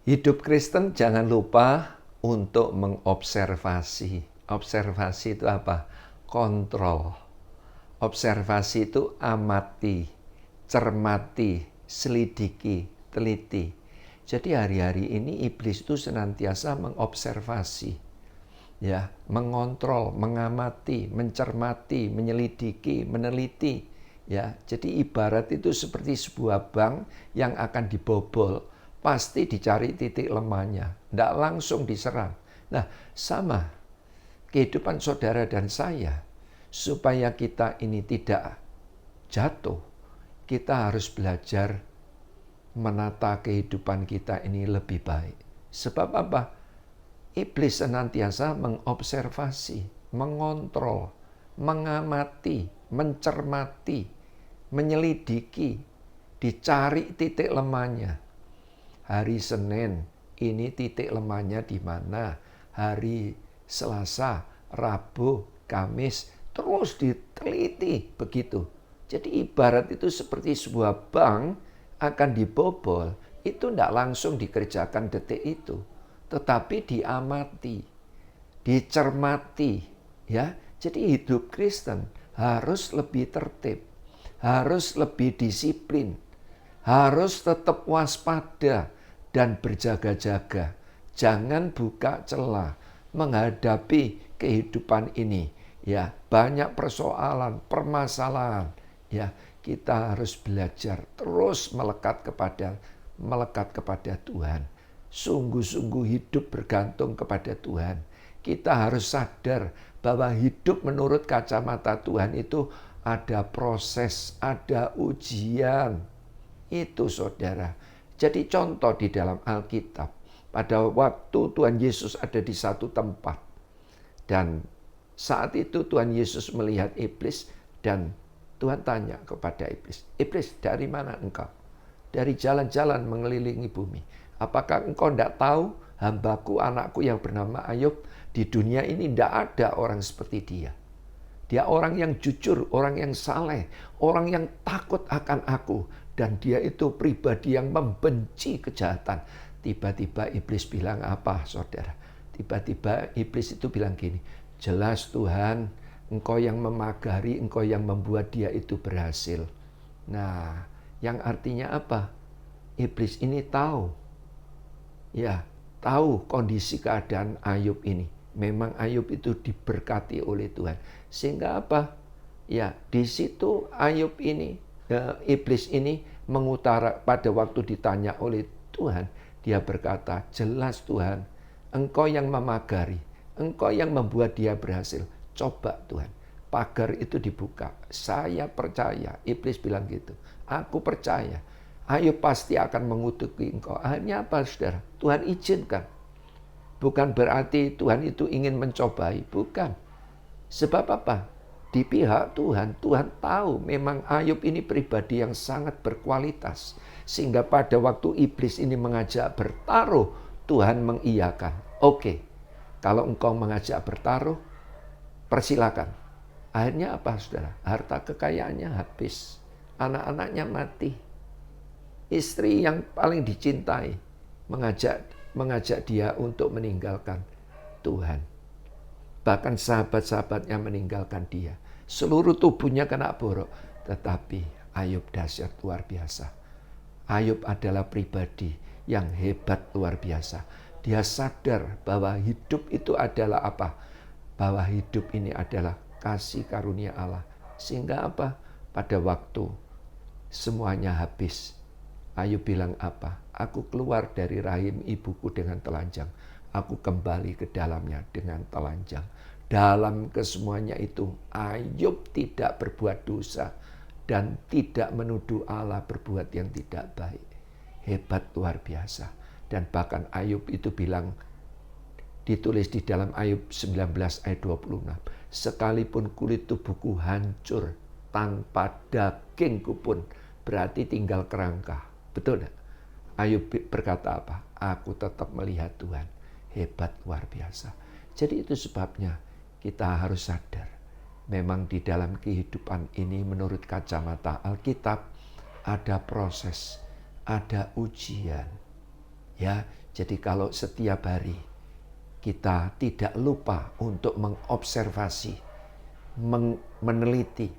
Hidup Kristen jangan lupa untuk mengobservasi. Observasi itu apa? Kontrol. Observasi itu amati, cermati, selidiki, teliti. Jadi hari-hari ini iblis itu senantiasa mengobservasi, ya, mengontrol, mengamati, mencermati, menyelidiki, meneliti, ya. Jadi ibarat itu seperti sebuah bank yang akan dibobol, pasti dicari titik lemahnya, tidak langsung diserang. Nah, sama kehidupan saudara dan saya, supaya kita ini tidak jatuh, kita harus belajar menata kehidupan kita ini lebih baik. Sebab apa? Iblis senantiasa mengobservasi, mengontrol, mengamati, mencermati, menyelidiki, dicari titik lemahnya. Hari Senin ini titik lemahnya di mana? Hari Selasa, Rabu, Kamis, terus diteliti begitu. Jadi ibarat itu seperti sebuah bank akan dibobol, itu tidak langsung dikerjakan detik itu, tetapi diamati, dicermati, ya. Jadi hidup Kristen harus lebih tertib, harus lebih disiplin, harus tetap waspada dan berjaga-jaga. Jangan buka celah menghadapi kehidupan ini, ya. Banyak persoalan, permasalahan, ya. Kita harus belajar terus melekat kepada Tuhan. Sungguh-sungguh hidup bergantung kepada Tuhan. Kita harus sadar bahwa hidup menurut kacamata Tuhan itu ada proses, ada ujian. Itu saudara. Jadi contoh di dalam Alkitab. Pada waktu Tuhan Yesus ada di satu tempat. Dan saat itu Tuhan Yesus melihat iblis dan Tuhan tanya kepada iblis, "Iblis, dari mana engkau?" "Dari jalan-jalan mengelilingi bumi." "Apakah engkau tidak tahu hambaku, anakku yang bernama Ayub, di dunia ini tidak ada orang seperti dia. Dia orang yang jujur, orang yang saleh, orang yang takut akan aku. Dan dia itu pribadi yang membenci kejahatan." Tiba-tiba iblis bilang apa, saudara? Tiba-tiba iblis itu bilang gini, "Jelas Tuhan, Engkau yang memagari, Engkau yang membuat dia itu berhasil." Nah, yang artinya apa? Iblis ini tahu, ya, tahu kondisi keadaan Ayub ini. Memang Ayub itu diberkati oleh Tuhan. Sehingga apa? Ya, di situ Ayub ini, iblis ini mengutara pada waktu ditanya oleh Tuhan, dia berkata, "Jelas Tuhan, Engkau yang memagari, Engkau yang membuat dia berhasil." Coba Tuhan, pagar itu dibuka. Saya percaya, iblis bilang gitu. Aku percaya, Ayub pasti akan mengutuki engkau. Akhirnya apa saudara? Tuhan izinkan. Bukan berarti Tuhan itu ingin mencobai, bukan. Sebab apa? Di pihak Tuhan, Tuhan tahu memang Ayub ini pribadi yang sangat berkualitas. Sehingga pada waktu iblis ini mengajak bertaruh, Tuhan mengiyakan. Oke, kalau engkau mengajak bertaruh, persilakan. Akhirnya apa saudara? Harta kekayaannya habis. Anak-anaknya mati. Istri yang paling dicintai mengajak dia untuk meninggalkan Tuhan. Bahkan sahabat-sahabatnya meninggalkan dia. Seluruh tubuhnya kena borok. Tetapi Ayub dahsyat luar biasa. Ayub adalah pribadi yang hebat luar biasa. Dia sadar bahwa hidup itu adalah apa? Bahwa hidup ini adalah kasih karunia Allah. Sehingga apa? Pada waktu semuanya habis, Ayub bilang apa? "Aku keluar dari rahim ibuku dengan telanjang. Aku kembali ke dalamnya dengan telanjang." Dalam kesemuanya itu, Ayub tidak berbuat dosa dan tidak menuduh Allah berbuat yang tidak baik. Hebat luar biasa. Dan bahkan Ayub itu bilang, ditulis di dalam Ayub 19 ayat 26. "Sekalipun kulit tubuhku hancur, tanpa dagingku pun," berarti tinggal kerangka. Betul tidak? Ayub berkata apa? "Aku tetap melihat Tuhan." Hebat luar biasa. Jadi itu sebabnya kita harus sadar. Memang di dalam kehidupan ini menurut kacamata Alkitab ada proses, ada ujian. Ya, Jadi kalau setiap hari kita tidak lupa untuk mengobservasi, meneliti,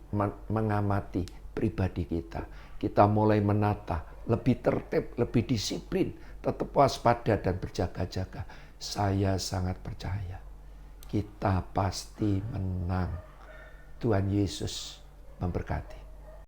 mengamati pribadi kita. Kita mulai menata, lebih tertib, lebih disiplin, tetap waspada dan berjaga-jaga. Saya sangat percaya kita pasti menang. Tuhan Yesus memberkati.